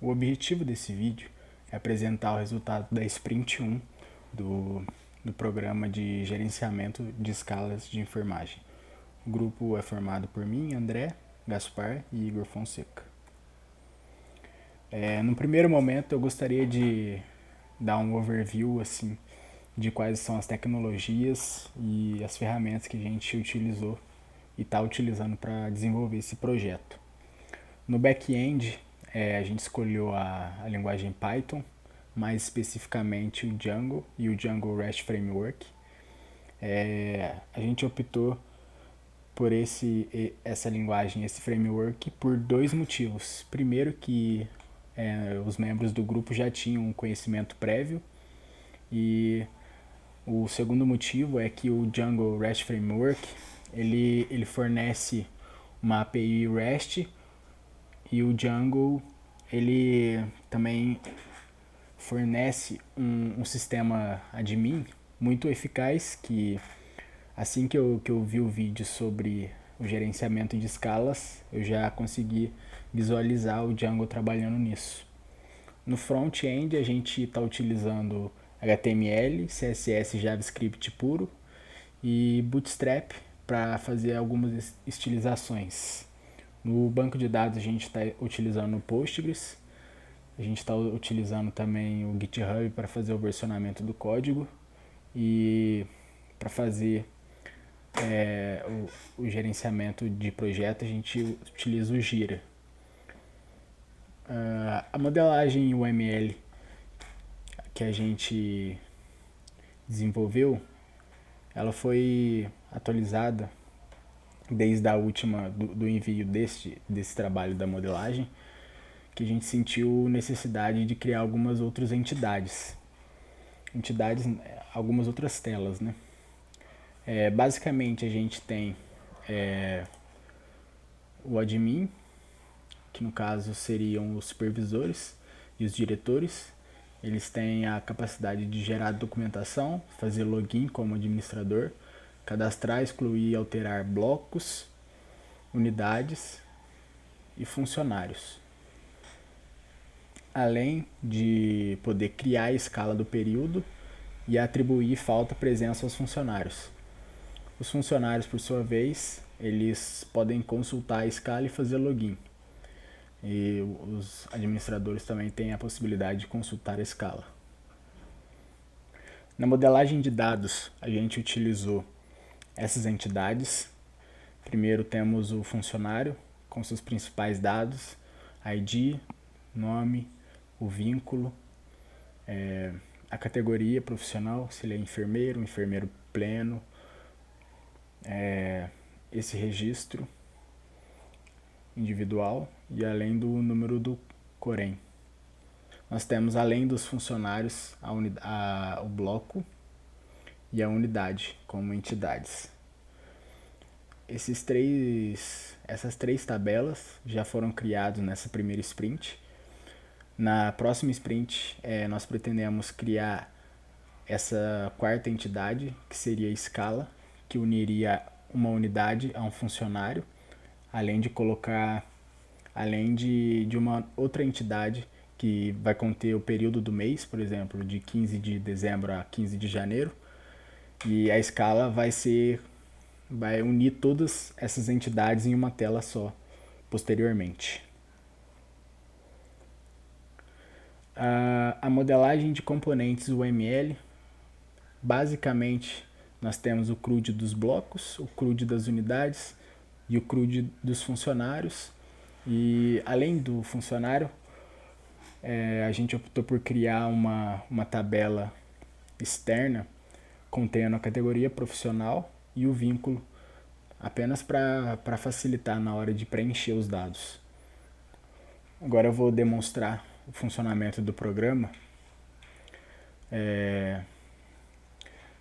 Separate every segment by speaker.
Speaker 1: O objetivo desse vídeo é apresentar o resultado da Sprint 1 do programa de gerenciamento de escalas de enfermagem. O grupo é formado por mim, André, Gaspar e Igor Fonseca. No primeiro momento eu gostaria de dar um overview assim, de quais são as tecnologias e as ferramentas que a gente utilizou e está utilizando para desenvolver esse projeto. No back-end, a gente escolheu a linguagem Python, mais especificamente o Django e o Django REST Framework. A gente optou por essa linguagem, esse framework, por dois motivos. Primeiro, que os membros do grupo já tinham um conhecimento prévio, e o segundo motivo é que o Django REST Framework ele fornece uma API REST, e o Django ele também fornece um sistema admin muito eficaz, que assim que eu vi o vídeo sobre o gerenciamento de escalas, eu já consegui visualizar o Django trabalhando nisso. No front-end a gente está utilizando HTML, CSS, JavaScript puro e Bootstrap para fazer algumas estilizações. No banco de dados a gente está utilizando o Postgres, a gente está utilizando também o GitHub para fazer o versionamento do código, e para fazer o gerenciamento de projeto a gente utiliza o Jira. A modelagem UML que a gente desenvolveu, ela foi atualizada desde a última do envio desse trabalho da modelagem, que a gente sentiu necessidade de criar algumas outras entidades, algumas outras telas, né? Basicamente a gente tem o admin, que no caso seriam os supervisores e os diretores. Eles têm a capacidade de gerar documentação, fazer login como administrador, cadastrar, excluir e alterar blocos, unidades e funcionários, além de poder criar a escala do período e atribuir falta presença aos funcionários. Os funcionários, por sua vez, eles podem consultar a escala e fazer login. E os administradores também têm a possibilidade de consultar a escala. Na modelagem de dados, a gente utilizou essas entidades. Primeiro temos o funcionário com seus principais dados: ID, nome, o vínculo, a categoria profissional, se ele é enfermeiro, enfermeiro pleno, esse registro individual, e além do número do Corém. Nós temos, além dos funcionários, o bloco e a unidade como entidades. Essas três tabelas já foram criadas nessa primeira sprint. Na próxima sprint, nós pretendemos criar essa quarta entidade, que seria a escala, que uniria uma unidade a um funcionário, além de uma outra entidade que vai conter o período do mês, por exemplo, de 15 de dezembro a 15 de janeiro, e a escala vai unir todas essas entidades em uma tela só posteriormente. A modelagem de componentes UML, basicamente nós temos o CRUD dos blocos, o CRUD das unidades e o CRUD dos funcionários. E além do funcionário, a gente optou por criar uma tabela externa contendo a categoria profissional e o vínculo, apenas para facilitar na hora de preencher os dados. Agora eu vou demonstrar o funcionamento do programa,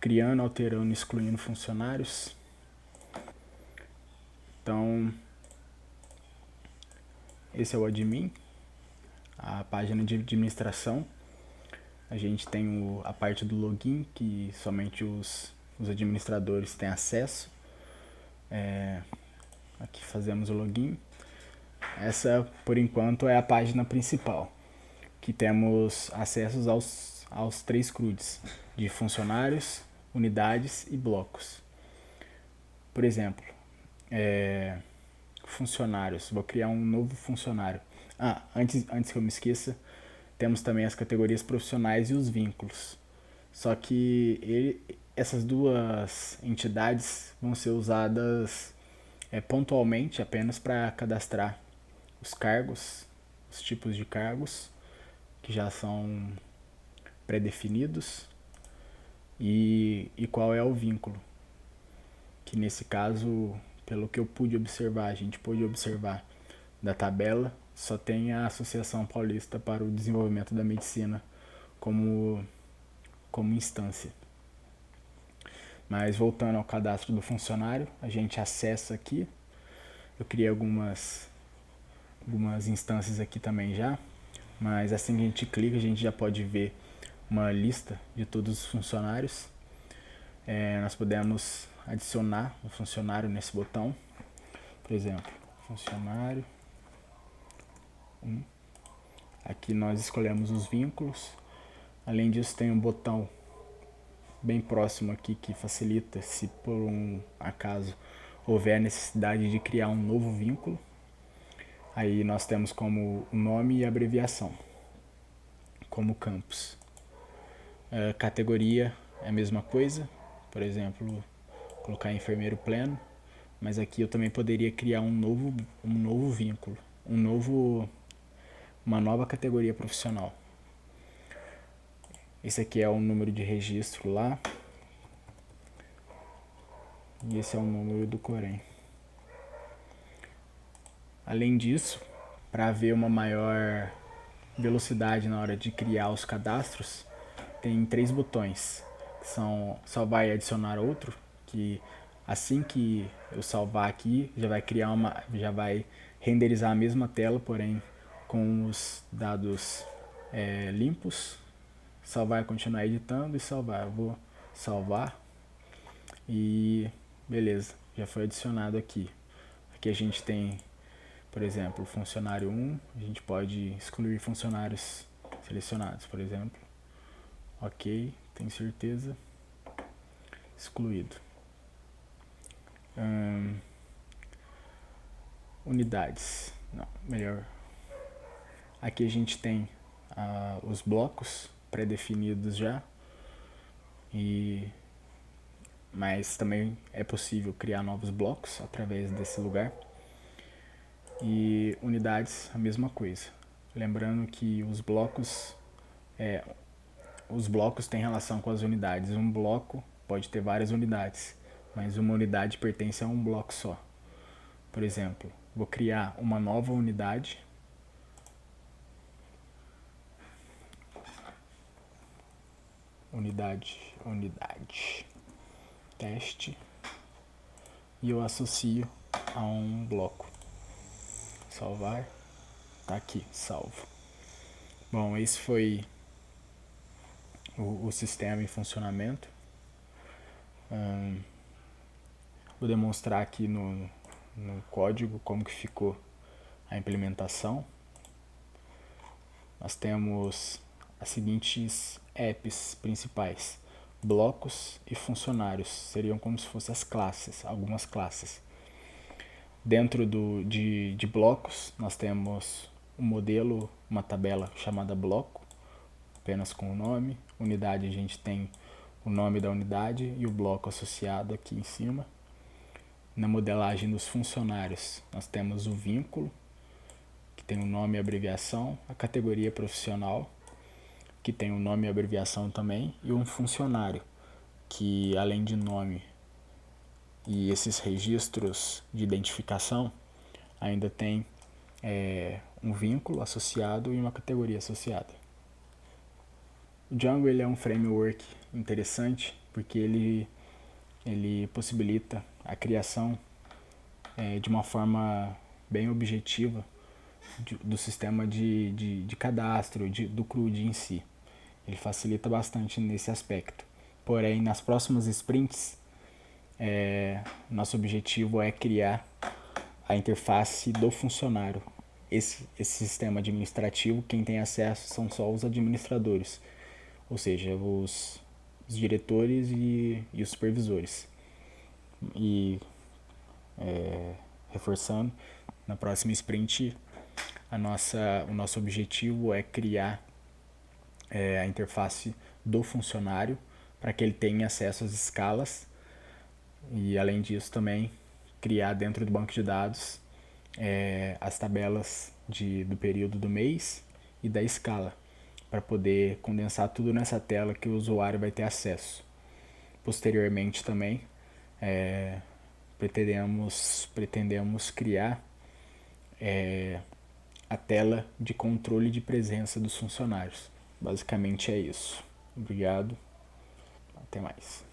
Speaker 1: criando, alterando, excluindo funcionários. Então, esse é o admin, a página de administração. A gente tem a parte do login, que somente os administradores têm acesso. Aqui fazemos o login. Essa, por enquanto, é a página principal. que temos acessos aos 3 CRUDs, de funcionários, unidades e blocos. Por exemplo, funcionários, vou criar um novo funcionário. Antes que eu me esqueça, temos também as categorias profissionais e os vínculos. Só que essas duas entidades vão ser usadas pontualmente apenas para cadastrar os cargos, os tipos de cargos que já são pré-definidos e qual é o vínculo, que nesse caso, pelo que eu pude observar, a gente pôde observar da tabela, só tem a Associação Paulista para o Desenvolvimento da Medicina como instância. Mas voltando ao cadastro do funcionário, a gente acessa aqui. Eu criei algumas instâncias aqui também já, mas assim que a gente clica, a gente já pode ver uma lista de todos os funcionários. Nós podemos adicionar um funcionário nesse botão. Por exemplo, funcionário 1. Aqui nós escolhemos os vínculos. Além disso, tem um botão bem próximo aqui que facilita se por um acaso houver a necessidade de criar um novo vínculo. Aí nós temos como nome e abreviação, como campos. Categoria é a mesma coisa, por exemplo, colocar enfermeiro pleno, mas aqui eu também poderia criar um novo vínculo, uma nova categoria profissional. Esse aqui é o número de registro lá. E esse é o número do Corém. Além disso, para ver uma maior velocidade na hora de criar os cadastros, tem 3 botões, que são salvar e adicionar outro, que assim que eu salvar aqui, já vai renderizar a mesma tela, porém com os dados limpos. Salvar e continuar editando e salvar. Eu vou salvar e beleza, já foi adicionado aqui. Aqui a gente tem, por exemplo, funcionário 1, a gente pode excluir funcionários selecionados, por exemplo. Ok, tenho certeza. Excluído. Unidades. Não, melhor. Aqui a gente tem os blocos pré-definidos já. Mas também é possível criar novos blocos através desse lugar. E unidades, a mesma coisa. Lembrando que os blocos têm relação com as unidades. Um bloco pode ter várias unidades, mas uma unidade pertence a um bloco só. Por exemplo, vou criar uma nova unidade. Unidade. Teste. E eu associo a um bloco. Salvar. Tá aqui, salvo. Bom, esse foi o sistema em funcionamento. Vou demonstrar aqui no código como que ficou a implementação. Nós temos as seguintes apps principais: blocos e funcionários, seriam como se fossem as classes, algumas classes. Dentro de blocos, nós temos um modelo, uma tabela chamada bloco, apenas com o nome. Unidade, a gente tem o nome da unidade e o bloco associado aqui em cima. Na modelagem dos funcionários, nós temos o vínculo, que tem o nome e abreviação, a categoria profissional, que tem o nome e abreviação também, e um funcionário, que além de nome e esses registros de identificação, ainda tem um vínculo associado e uma categoria associada. O Django ele é um framework interessante porque ele possibilita a criação de uma forma bem objetiva do sistema de cadastro, do CRUD em si. Ele facilita bastante nesse aspecto. Porém, nas próximas sprints, nosso objetivo é criar a interface do funcionário, esse sistema administrativo, quem tem acesso são só os administradores, ou seja, os diretores e os supervisores. E reforçando, na próxima sprint o nosso objetivo é criar a interface do funcionário para que ele tenha acesso às escalas e, além disso, também criar dentro do banco de dados as tabelas do período do mês e da escala, para poder condensar tudo nessa tela que o usuário vai ter acesso. Posteriormente também pretendemos criar a tela de controle de presença dos funcionários. Basicamente é isso. Obrigado. Até mais.